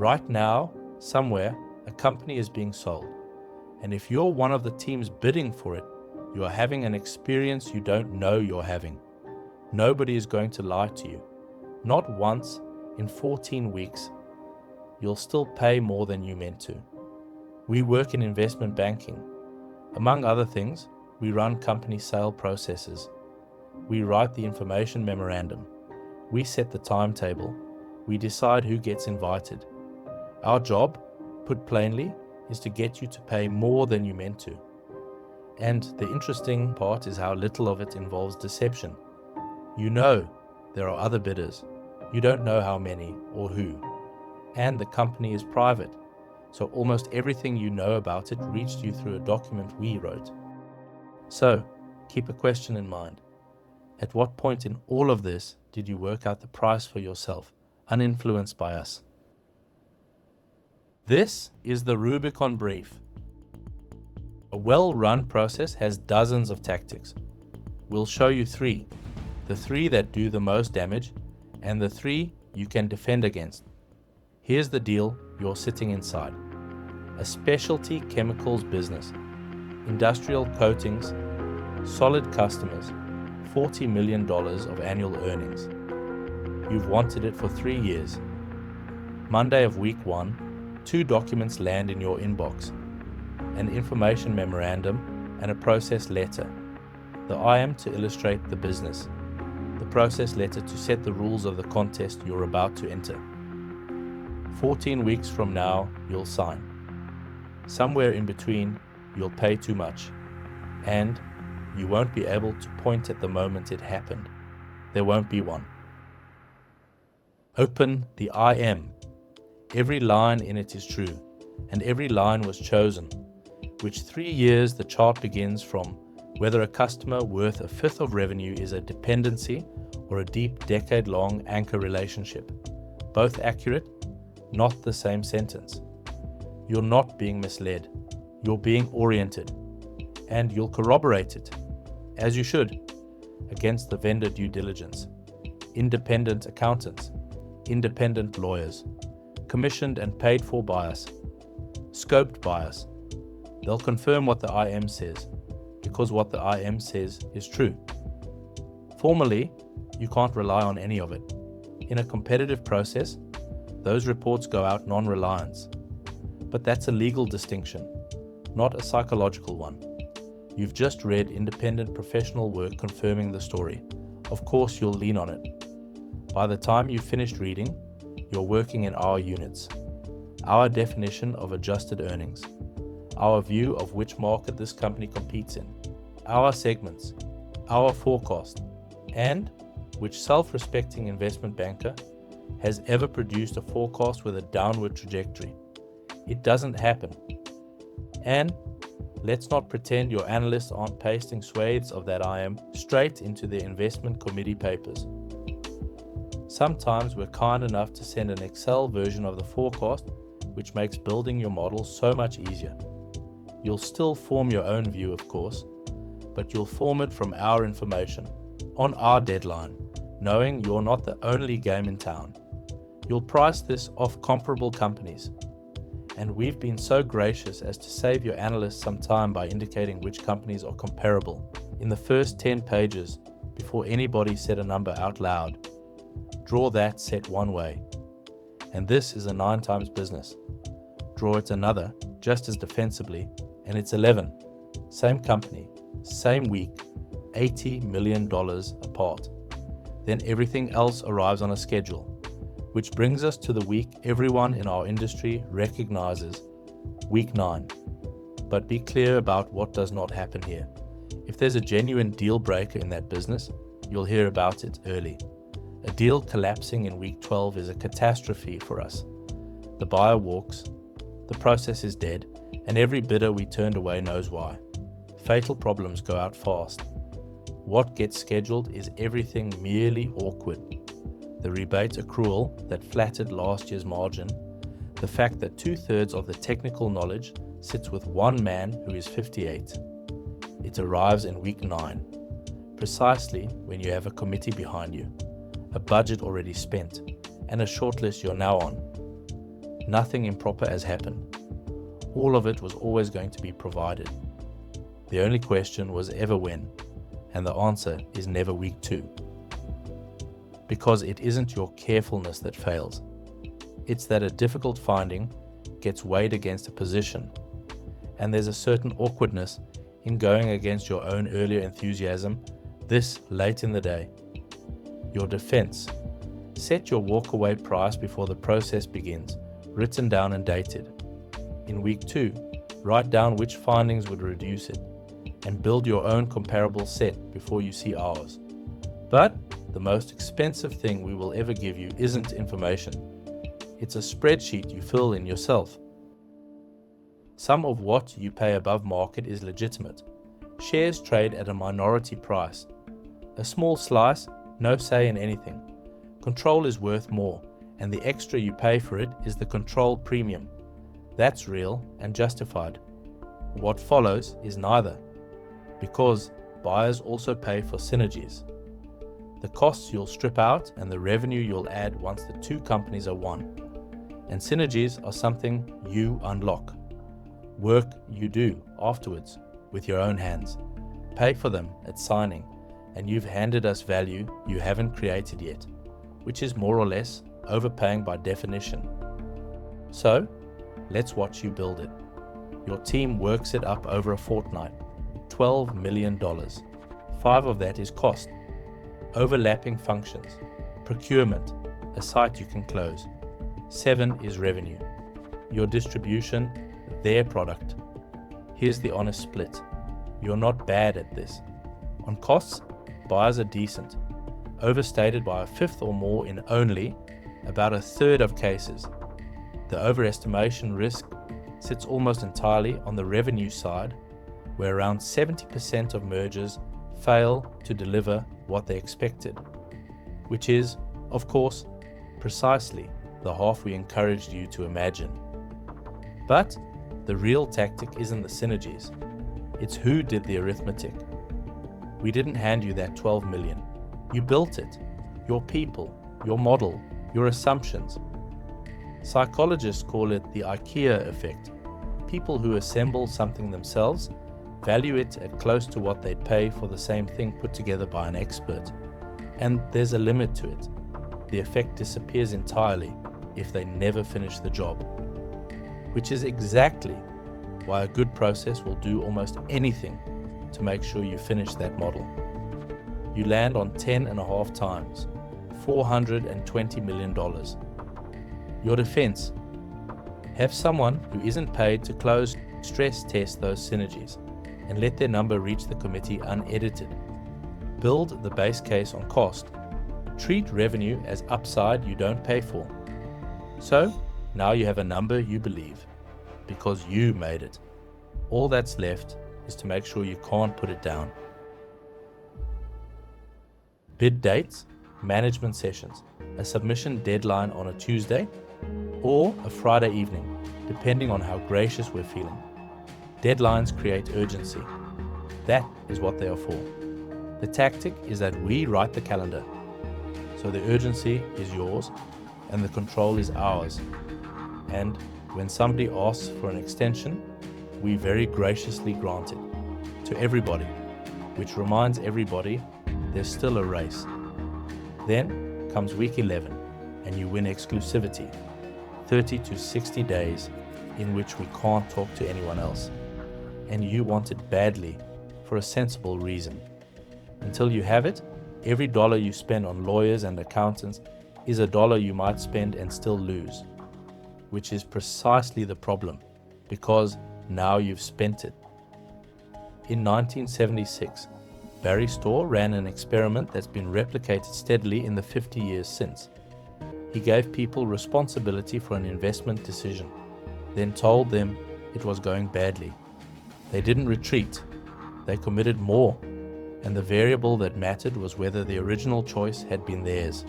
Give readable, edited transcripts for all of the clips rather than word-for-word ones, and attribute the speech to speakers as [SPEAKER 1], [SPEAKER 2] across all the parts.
[SPEAKER 1] Right now, somewhere, a company is being sold. And if you're one of the teams bidding for it, you are having an experience you don't know you're having. Nobody is going to lie to you. Not once in 14 weeks. You'll still pay more than you meant to. We work in investment banking. Among other things, we run company sale processes. We write the information memorandum. We set the timetable. We decide who gets invited. Our job, put plainly, is to get you to pay more than you meant to. And the interesting part is how little of it involves deception. You know there are other bidders. You don't know how many or who. And the company is private, so almost everything you know about it reached you through a document we wrote. So, keep a question in mind. At what point in all of this did you work out the price for yourself, uninfluenced by us? This is the Rubicon brief. A well-run process has dozens of tactics. We'll show you three. The three that do the most damage, and the three you can defend against. Here's the deal you're sitting inside. A specialty chemicals business, industrial coatings, solid customers, $40 million of annual earnings. You've wanted it for 3 years. Monday of week 1, 2 documents land in your inbox. An information memorandum and a process letter. The IM to illustrate the business. The process letter to set the rules of the contest you're about to enter. 14 weeks from now, you'll sign. Somewhere in between, you'll pay too much. And you won't be able to point at the moment it happened. There won't be one. Open the IM. Every line in it is true, and every line was chosen. Which 3 years the chart begins from whether a customer worth a fifth of revenue is a dependency or a deep decade-long anchor relationship. Both accurate, not the same sentence. You're not being misled. You're being oriented. And you'll corroborate it, as you should, against the vendor due diligence, independent accountants, independent lawyers, commissioned and paid for by us, scoped by us. They'll confirm what the IM says, because what the IM says is true. Formally, you can't rely on any of it. In a competitive process, those reports go out non-reliance. But that's a legal distinction, not a psychological one. You've just read independent professional work confirming the story. Of course, you'll lean on it. By the time you've finished reading, you're working in our units, our definition of adjusted earnings, our view of which market this company competes in, our segments, our forecast, and which self-respecting investment banker has ever produced a forecast with a downward trajectory. It doesn't happen. And let's not pretend your analysts aren't pasting swathes of that IM straight into their investment committee papers. Sometimes we're kind enough to send an Excel version of the forecast, which makes building your model so much easier. You'll still form your own view, of course, but you'll form it from our information, on our deadline, knowing you're not the only game in town. You'll price this off comparable companies. And we've been so gracious as to save your analysts some time by indicating which companies are comparable in the first 10 pages before anybody said a number out loud. Draw that set one way. And this is a 9 times business. Draw it another, just as defensively, and it's 11. Same company, same week, $80 million apart. Then everything else arrives on a schedule, which brings us to the week everyone in our industry recognizes, week 9. But be clear about what does not happen here. If there's a genuine deal breaker in that business, you'll hear about it early. A deal collapsing in week 12 is a catastrophe for us. The buyer walks, the process is dead, and every bidder we turned away knows why. Fatal problems go out fast. What gets scheduled is everything merely awkward. The rebate accrual that flattered last year's margin, the fact that 2/3 of the technical knowledge sits with one man who is 58. It arrives in week 9, precisely when you have a committee behind you, a budget already spent, and a shortlist you're now on. nothing improper has happened. All of it was always going to be provided. The only question was ever when, and the answer is never week 2. Because it isn't your carefulness that fails. It's that a difficult finding gets weighed against a position, and there's a certain awkwardness in going against your own earlier enthusiasm this late in the day. Your defense. Set your walkaway price before the process begins, written down and dated. In week 2, write down which findings would reduce it, and build your own comparable set before you see ours. But the most expensive thing we will ever give you isn't information. It's a spreadsheet you fill in yourself. Some of what you pay above market is legitimate. Shares trade at a minority price. A small slice, no say in anything. Control is worth more, and the extra you pay for it is the control premium. That's real and justified. What follows is neither, because buyers also pay for synergies. The costs you'll strip out and the revenue you'll add once the two companies are one. And synergies are something you unlock. Work you do afterwards with your own hands. Pay for them at signing, and you've handed us value you haven't created yet, which is more or less overpaying by definition. So, let's watch you build it. Your team works it up over a fortnight. $12 million. 5 of that is cost. Overlapping functions. Procurement, a site you can close. 7 is revenue. Your distribution, their product. Here's the honest split. You're not bad at this. On costs, buyers are decent. Overstated by a fifth or more in only about a third of cases. The overestimation risk sits almost entirely on the revenue side, where around 70% of mergers fail to deliver what they expected, which is, of course, precisely the half we encouraged you to imagine. But the real tactic isn't the synergies. It's who did the arithmetic. We didn't hand you that 12 million. You built it. Your people, your model, your assumptions. Psychologists call it the IKEA effect. People who assemble something themselves value it at close to what they'd pay for the same thing put together by an expert. And there's a limit to it. The effect disappears entirely if they never finish the job. Which is exactly why a good process will do almost anything to make sure you finish that model. You land on 10.5 times, $420 million. Your defense. Have someone who isn't paid to close stress test those synergies and let their number reach the committee unedited. Build the base case on cost. Treat revenue as upside you don't pay for. So, now you have a number you believe, because you made it. All that's left is to make sure you can't put it down. Bid dates, management sessions, a submission deadline on a Tuesday, or a Friday evening, depending on how gracious we're feeling. Deadlines create urgency. That is what they are for. The tactic is that we write the calendar. So the urgency is yours and the control is ours. And when somebody asks for an extension, we very graciously grant it to everybody, which reminds everybody there's still a race. Then comes week 11 and you win exclusivity, 30 to 60 days in which we can't talk to anyone else. And you want it badly for a sensible reason. Until you have it, every dollar you spend on lawyers and accountants is a dollar you might spend and still lose, which is precisely the problem, because now you've spent it. In 1976, Barry Staw ran an experiment that's been replicated steadily in the 50 years since. He gave people responsibility for an investment decision, then told them it was going badly. They didn't retreat, they committed more, and the variable that mattered was whether the original choice had been theirs.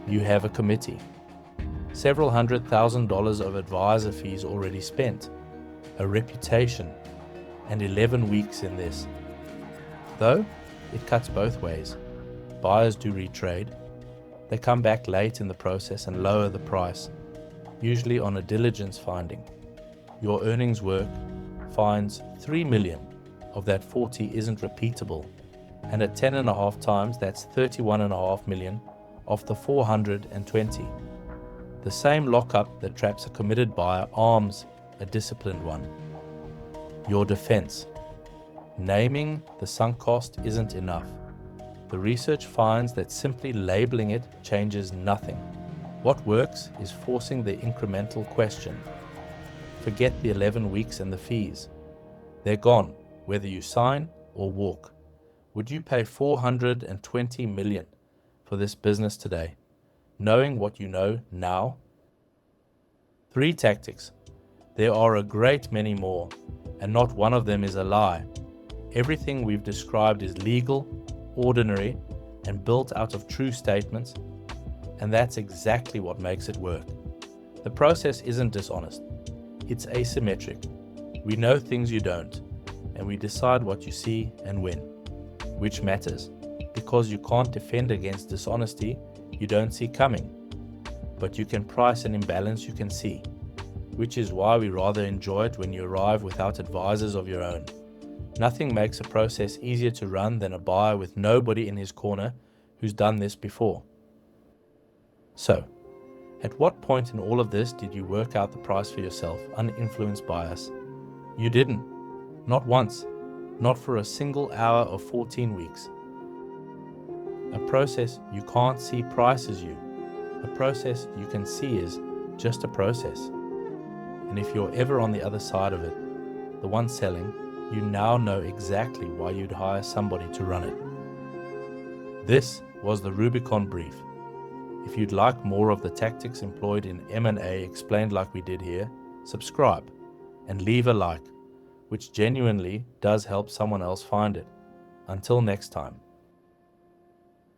[SPEAKER 1] You have a committee. Several $100,000 of advisor fees already spent, a reputation, and 11 weeks in this. Though, it cuts both ways. Buyers do retrade. They come back late in the process and lower the price. usually on a diligence finding. Your earnings work finds 3 million of that 40 isn't repeatable, and at 10.5 times that's 31.5 million of the 420. The same lockup that traps a committed buyer arms a disciplined one. Your defense. Naming the sunk cost isn't enough. The research finds that simply labeling it changes nothing. What works is forcing the incremental question. Forget the 11 weeks and the fees. They're gone, whether you sign or walk. Would you pay 420 million for this business today, knowing what you know now? 3 tactics. There are a great many more, and not one of them is a lie. Everything we've described is legal, ordinary, and built out of true statements, and that's exactly what makes it work. The process isn't dishonest. It's asymmetric. We know things you don't, and we decide what you see and when, which matters, because you can't defend against dishonesty you don't see coming, but you can price an imbalance you can see, which is why we rather enjoy it when you arrive without advisors of your own. Nothing makes a process easier to run than a buyer with nobody in his corner who's done this before. So, at what point in all of this did you work out the price for yourself, uninfluenced by us? You didn't. Not once. Not for a single hour of 14 weeks. A process you can't see prices you. A process you can see is just a process. And if you're ever on the other side of it, the one selling, you now know exactly why you'd hire somebody to run it. This was the Rubicon brief. If you'd like more of the tactics employed in M&A explained like we did here, subscribe and leave a like, which genuinely does help someone else find it. Until next time.